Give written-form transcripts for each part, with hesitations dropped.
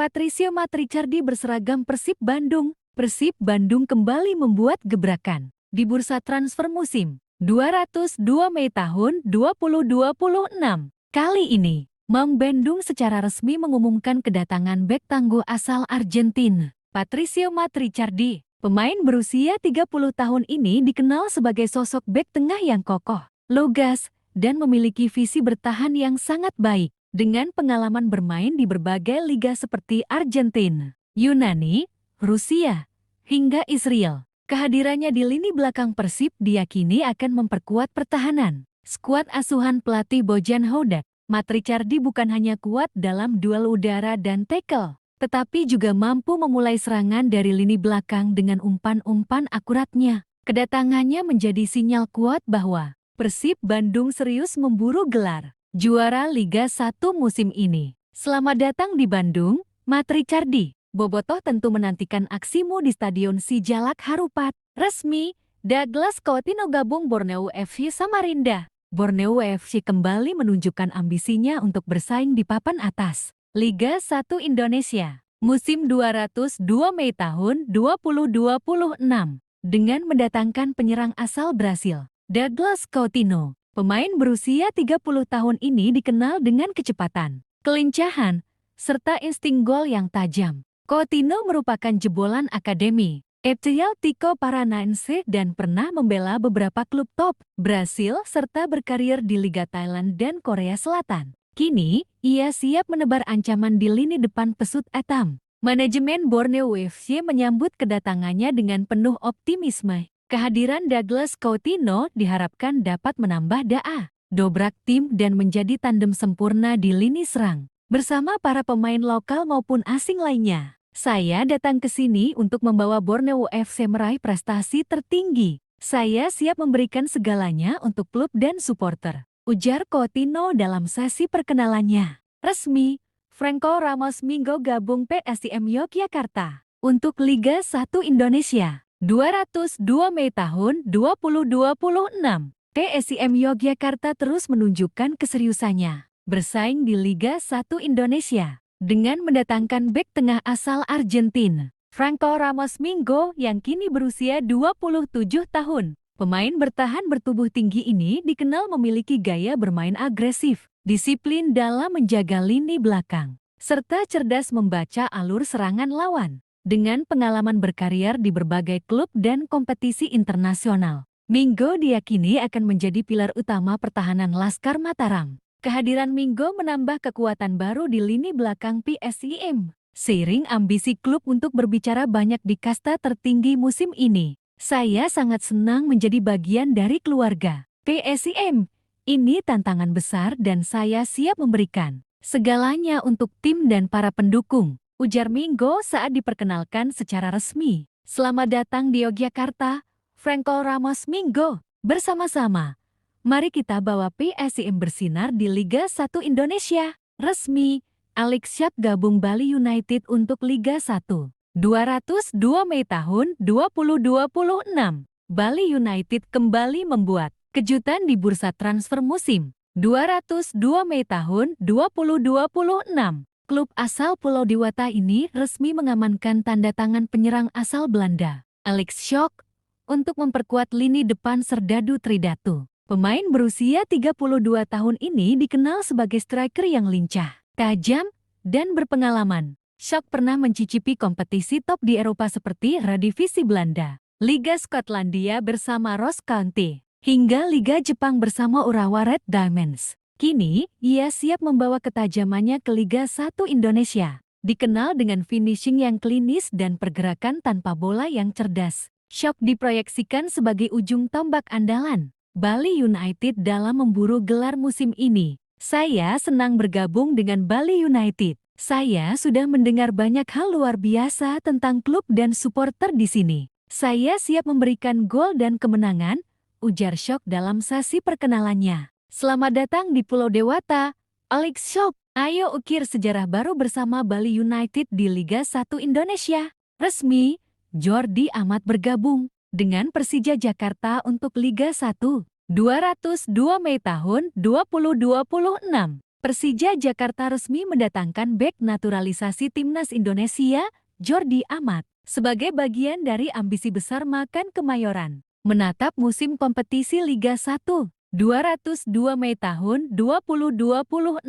Patricio Matricardi berseragam Persib Bandung. Persib Bandung kembali membuat gebrakan di bursa transfer musim 202 Mei tahun 2026. Kali ini, Maung Bandung secara resmi mengumumkan kedatangan bek tangguh asal Argentina, Patricio Matricardi. Pemain berusia 30 tahun ini dikenal sebagai sosok bek tengah yang kokoh, lugas, dan memiliki visi bertahan yang sangat baik. Dengan pengalaman bermain di berbagai liga seperti Argentina, Yunani, Rusia, hingga Israel, kehadirannya di lini belakang Persib diyakini akan memperkuat pertahanan. Skuad asuhan pelatih Bojan Hodak, Matricardi bukan hanya kuat dalam duel udara dan tackle, tetapi juga mampu memulai serangan dari lini belakang dengan umpan-umpan akuratnya. Kedatangannya menjadi sinyal kuat bahwa Persib Bandung serius memburu gelar juara Liga 1 musim ini. Selamat datang di Bandung, Matricardi. Bobotoh tentu menantikan aksimu di Stadion Sijalak Harupat. Resmi, Douglas Coutinho gabung Borneo FC Samarinda. Borneo FC kembali menunjukkan ambisinya untuk bersaing di papan atas Liga 1 Indonesia musim 202 Mei tahun 2026 dengan mendatangkan penyerang asal Brasil, Douglas Coutinho. Pemain berusia 30 tahun ini dikenal dengan kecepatan, kelincahan, serta insting gol yang tajam. Coutinho merupakan jebolan akademi Atlético Paranaense dan pernah membela beberapa klub top Brasil serta berkarir di Liga Thailand dan Korea Selatan. Kini, ia siap menebar ancaman di lini depan pesut etam. Manajemen Borneo FC menyambut kedatangannya dengan penuh optimisme. Kehadiran Douglas Coutinho diharapkan dapat menambah dobrak tim dan menjadi tandem sempurna di lini serang bersama para pemain lokal maupun asing lainnya. Saya datang ke sini untuk membawa Borneo FC meraih prestasi tertinggi. Saya siap memberikan segalanya untuk klub dan supporter, ujar Coutinho dalam sesi perkenalannya. Resmi, Franco Ramos Minggo gabung PSIM Yogyakarta untuk Liga 1 Indonesia. 202 Mei tahun 2026, PSIM Yogyakarta terus menunjukkan keseriusannya bersaing di Liga 1 Indonesia dengan mendatangkan bek tengah asal Argentina, Franco Ramos Minggo yang kini berusia 27 tahun. Pemain bertahan bertubuh tinggi ini dikenal memiliki gaya bermain agresif, disiplin dalam menjaga lini belakang, serta cerdas membaca alur serangan lawan. Dengan pengalaman berkarier di berbagai klub dan kompetisi internasional, Minggo diyakini akan menjadi pilar utama pertahanan Laskar Mataram. Kehadiran Minggo menambah kekuatan baru di lini belakang PSIM. Seiring ambisi klub untuk berbicara banyak di kasta tertinggi musim ini, saya sangat senang menjadi bagian dari keluarga PSIM. Ini tantangan besar dan saya siap memberikan segalanya untuk tim dan para pendukung, ujar Minggo saat diperkenalkan secara resmi. Selamat datang di Yogyakarta, Franco Ramos Minggo. Bersama-sama, mari kita bawa PSIM bersinar di Liga 1 Indonesia. Resmi, Alex Syaf gabung Bali United untuk Liga 1. 202 Mei tahun 2026, Bali United kembali membuat kejutan di bursa transfer musim 202 Mei tahun 2026. Klub asal Pulau Dewata ini resmi mengamankan tanda tangan penyerang asal Belanda, Alex Schalk, untuk memperkuat lini depan Serdadu Tridatu. Pemain berusia 32 tahun ini dikenal sebagai striker yang lincah, tajam, dan berpengalaman. Schalk pernah mencicipi kompetisi top di Eropa seperti Eredivisie Belanda, Liga Skotlandia bersama Ross County, hingga Liga Jepang bersama Urawa Red Diamonds. Kini, ia siap membawa ketajamannya ke Liga 1 Indonesia. Dikenal dengan finishing yang klinis dan pergerakan tanpa bola yang cerdas, Schalk diproyeksikan sebagai ujung tombak andalan Bali United dalam memburu gelar musim ini. Saya senang bergabung dengan Bali United. Saya sudah mendengar banyak hal luar biasa tentang klub dan supporter di sini. Saya siap memberikan gol dan kemenangan, ujar Schalk dalam sesi perkenalannya. Selamat datang di Pulau Dewata, Alex Schalk. Ayo ukir sejarah baru bersama Bali United di Liga 1 Indonesia. Resmi, Jordi Amat bergabung dengan Persija Jakarta untuk Liga 1. 202 Mei tahun 2026. Persija Jakarta resmi mendatangkan bek naturalisasi timnas Indonesia, Jordi Amat, sebagai bagian dari ambisi besar Macan Kemayoran. Menatap musim kompetisi Liga 1, 202 Mei tahun 2026.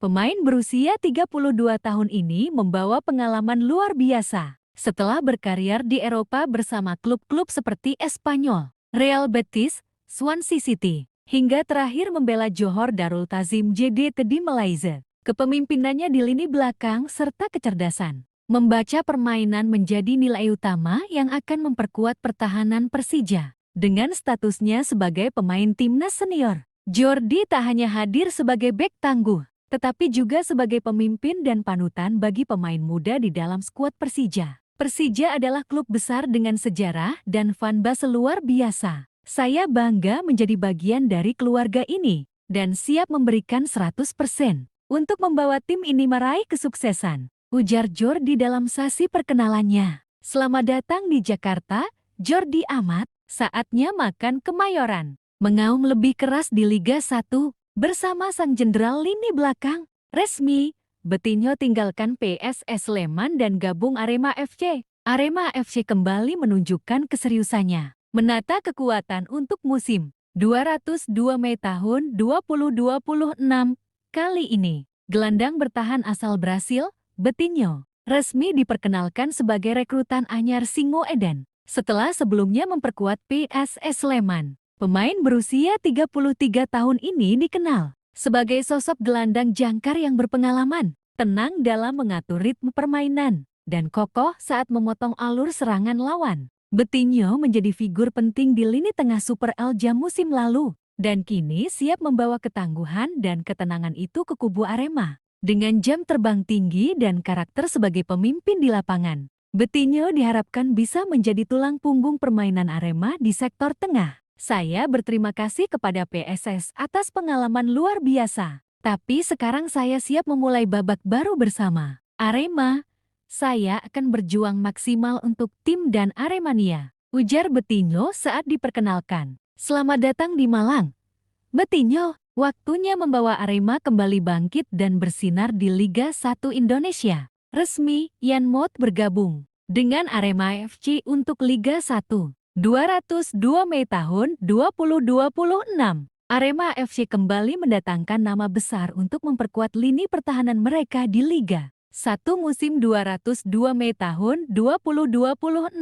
Pemain berusia 32 tahun ini membawa pengalaman luar biasa setelah berkarir di Eropa bersama klub-klub seperti Espanyol, Real Betis, Swansea City, hingga terakhir membela Johor Darul Ta'zim JDT di Malaysia. Kepemimpinannya di lini belakang serta kecerdasan membaca permainan menjadi nilai utama yang akan memperkuat pertahanan Persija. Dengan statusnya sebagai pemain timnas senior, Jordi tak hanya hadir sebagai bek tangguh, tetapi juga sebagai pemimpin dan panutan bagi pemain muda di dalam skuad Persija. Persija adalah klub besar dengan sejarah dan fanbase luar biasa. Saya bangga menjadi bagian dari keluarga ini dan siap memberikan 100% untuk membawa tim ini meraih kesuksesan, ujar Jordi dalam sesi perkenalannya. Selamat datang di Jakarta, Jordi Amat. Saatnya Macan Kemayoran mengaum lebih keras di Liga 1 bersama sang jenderal lini belakang. Resmi, Betinho tinggalkan PSS Sleman dan gabung Arema FC. Arema FC kembali menunjukkan keseriusannya menata kekuatan untuk musim 202 Mei tahun 2026. Kali ini, gelandang bertahan asal Brasil, Betinho, resmi diperkenalkan sebagai rekrutan anyar Singo Eden. Setelah sebelumnya memperkuat PSS Sleman, pemain berusia 33 tahun ini dikenal sebagai sosok gelandang jangkar yang berpengalaman, tenang dalam mengatur ritme permainan, dan kokoh saat memotong alur serangan lawan. Betinho menjadi figur penting di lini tengah Super Elja musim lalu, dan kini siap membawa ketangguhan dan ketenangan itu ke kubu Arema. Dengan jam terbang tinggi dan karakter sebagai pemimpin di lapangan, Betinho diharapkan bisa menjadi tulang punggung permainan Arema di sektor tengah. Saya berterima kasih kepada PSS atas pengalaman luar biasa. Tapi sekarang saya siap memulai babak baru bersama Arema. Saya akan berjuang maksimal untuk tim dan Aremania, ujar Betinho saat diperkenalkan. Selamat datang di Malang, Betinho. Waktunya membawa Arema kembali bangkit dan bersinar di Liga 1 Indonesia. Resmi, Yan Moth bergabung dengan Arema FC untuk Liga 1. 202 Mei tahun 2026. Arema FC kembali mendatangkan nama besar untuk memperkuat lini pertahanan mereka di Liga 1 musim 202 Mei tahun 2026.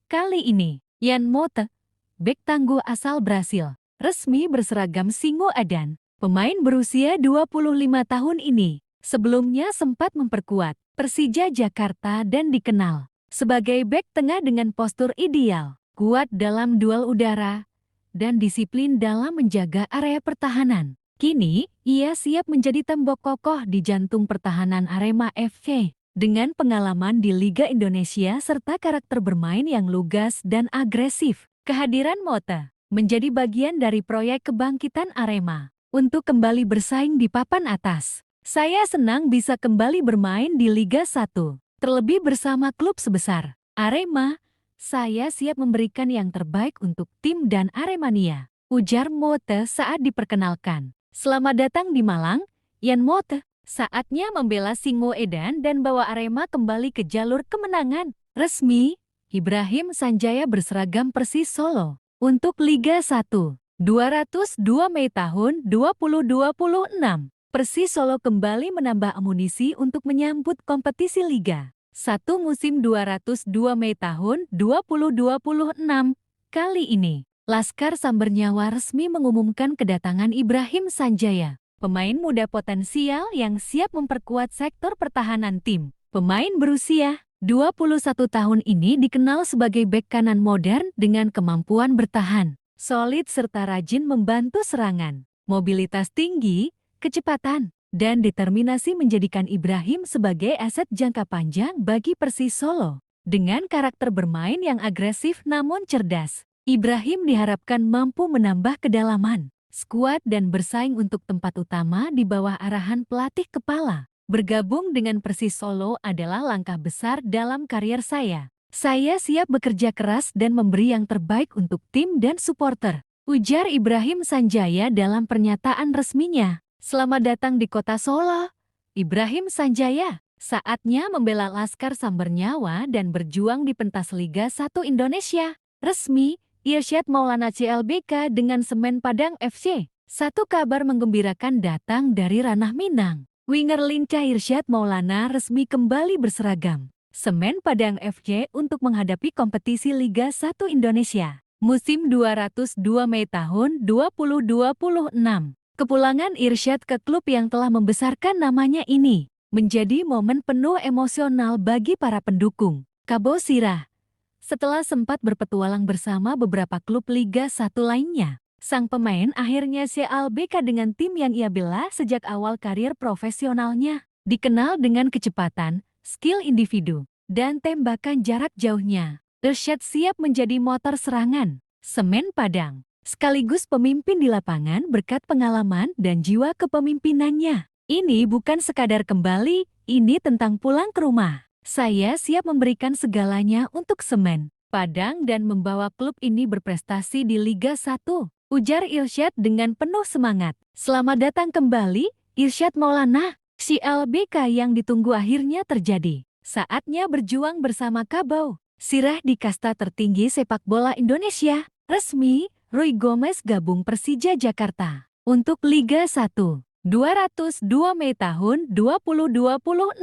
Kali ini, Yan Moth, bek tangguh asal Brasil, resmi berseragam Singo Eden. Pemain berusia 25 tahun ini sebelumnya sempat memperkuat Persija Jakarta dan dikenal sebagai bek tengah dengan postur ideal, kuat dalam duel udara, dan disiplin dalam menjaga area pertahanan. Kini, ia siap menjadi tembok kokoh di jantung pertahanan Arema FC. Dengan pengalaman di Liga Indonesia serta karakter bermain yang lugas dan agresif, kehadiran Moth menjadi bagian dari proyek kebangkitan Arema untuk kembali bersaing di papan atas. Saya senang bisa kembali bermain di Liga 1, terlebih bersama klub sebesar Arema. Saya siap memberikan yang terbaik untuk tim dan Aremania, ujar Moth saat diperkenalkan. Selamat datang di Malang, Yan Moth. Saatnya membela Singo Eden dan bawa Arema kembali ke jalur kemenangan. Resmi, Ibrahim Sanjaya berseragam Persis Solo untuk Liga 1. 202 Mei tahun 2026. Persis Solo kembali menambah amunisi untuk menyambut kompetisi Liga 1 musim 202 Mei tahun 2026. Kali ini, Laskar Sambernyawa resmi mengumumkan kedatangan Ibrahim Sanjaya, pemain muda potensial yang siap memperkuat sektor pertahanan tim. Pemain berusia 21 tahun ini dikenal sebagai bek kanan modern dengan kemampuan bertahan, solid serta rajin membantu serangan. Mobilitas tinggi, kecepatan, dan determinasi menjadikan Ibrahim sebagai aset jangka panjang bagi Persis Solo. Dengan karakter bermain yang agresif namun cerdas, Ibrahim diharapkan mampu menambah kedalaman skuad dan bersaing untuk tempat utama di bawah arahan pelatih kepala. Bergabung dengan Persis Solo adalah langkah besar dalam karier saya. Saya siap bekerja keras dan memberi yang terbaik untuk tim dan supporter, ujar Ibrahim Sanjaya dalam pernyataan resminya. Selamat datang di kota Solo, Ibrahim Sanjaya. Saatnya membela Laskar Sambernyawa dan berjuang di pentas Liga 1 Indonesia. Resmi, Irsyad Maulana CLBK dengan Semen Padang FC. Satu kabar menggembirakan datang dari ranah Minang. Winger lincah Irsyad Maulana resmi kembali berseragam Semen Padang FC untuk menghadapi kompetisi Liga 1 Indonesia. Musim 202 Mei tahun 2026. Kepulangan Irsyad ke klub yang telah membesarkan namanya ini menjadi momen penuh emosional bagi para pendukung Kabo Sirah. Setelah sempat berpetualang bersama beberapa klub Liga 1 lainnya, sang pemain akhirnya CLBK dengan tim yang ia bela sejak awal karir profesionalnya. Dikenal dengan kecepatan, skill individu, dan tembakan jarak jauhnya, Irsyad siap menjadi motor serangan Semen Padang, sekaligus pemimpin di lapangan berkat pengalaman dan jiwa kepemimpinannya. Ini bukan sekadar kembali, ini tentang pulang ke rumah. Saya siap memberikan segalanya untuk Semen Padang dan membawa klub ini berprestasi di Liga 1, ujar Irsyad dengan penuh semangat. Selamat datang kembali, Irsyad Maulana. CLBK yang ditunggu akhirnya terjadi. Saatnya berjuang bersama Kabo Sirah di kasta tertinggi sepak bola Indonesia. Resmi, Ruy Gomez gabung Persija Jakarta untuk Liga 1. 202 Mei tahun 2026.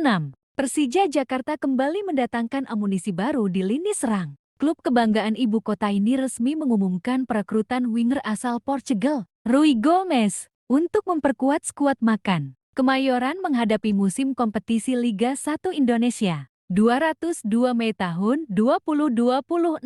Persija Jakarta kembali mendatangkan amunisi baru di lini serang. Klub kebanggaan ibu kota ini resmi mengumumkan perekrutan winger asal Portugal, Ruy Gomez, untuk memperkuat skuad makan Kemayoran menghadapi musim kompetisi Liga 1 Indonesia. 202 Mei tahun 2026.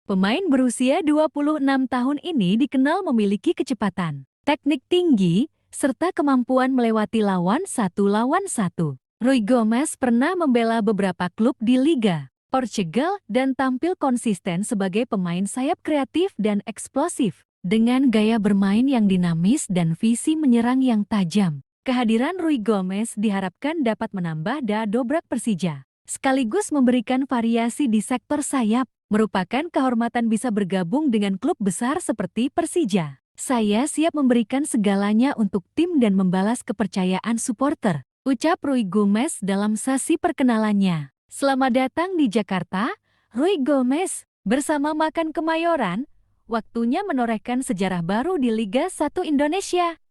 Pemain berusia 26 tahun ini dikenal memiliki kecepatan, teknik tinggi, serta kemampuan melewati lawan 1 lawan 1. Ruy Gomez pernah membela beberapa klub di Liga Portugal dan tampil konsisten sebagai pemain sayap kreatif dan eksplosif. Dengan gaya bermain yang dinamis dan visi menyerang yang tajam, kehadiran Ruy Gomez diharapkan dapat menambah daya dobrak Persija, sekaligus memberikan variasi di sektor sayap. Merupakan kehormatan bisa bergabung dengan klub besar seperti Persija. Saya siap memberikan segalanya untuk tim dan membalas kepercayaan supporter, ucap Ruy Gomez dalam sesi perkenalannya. Selamat datang di Jakarta, Ruy Gomez. Bersama Makan Kemayoran, waktunya menorehkan sejarah baru di Liga 1 Indonesia.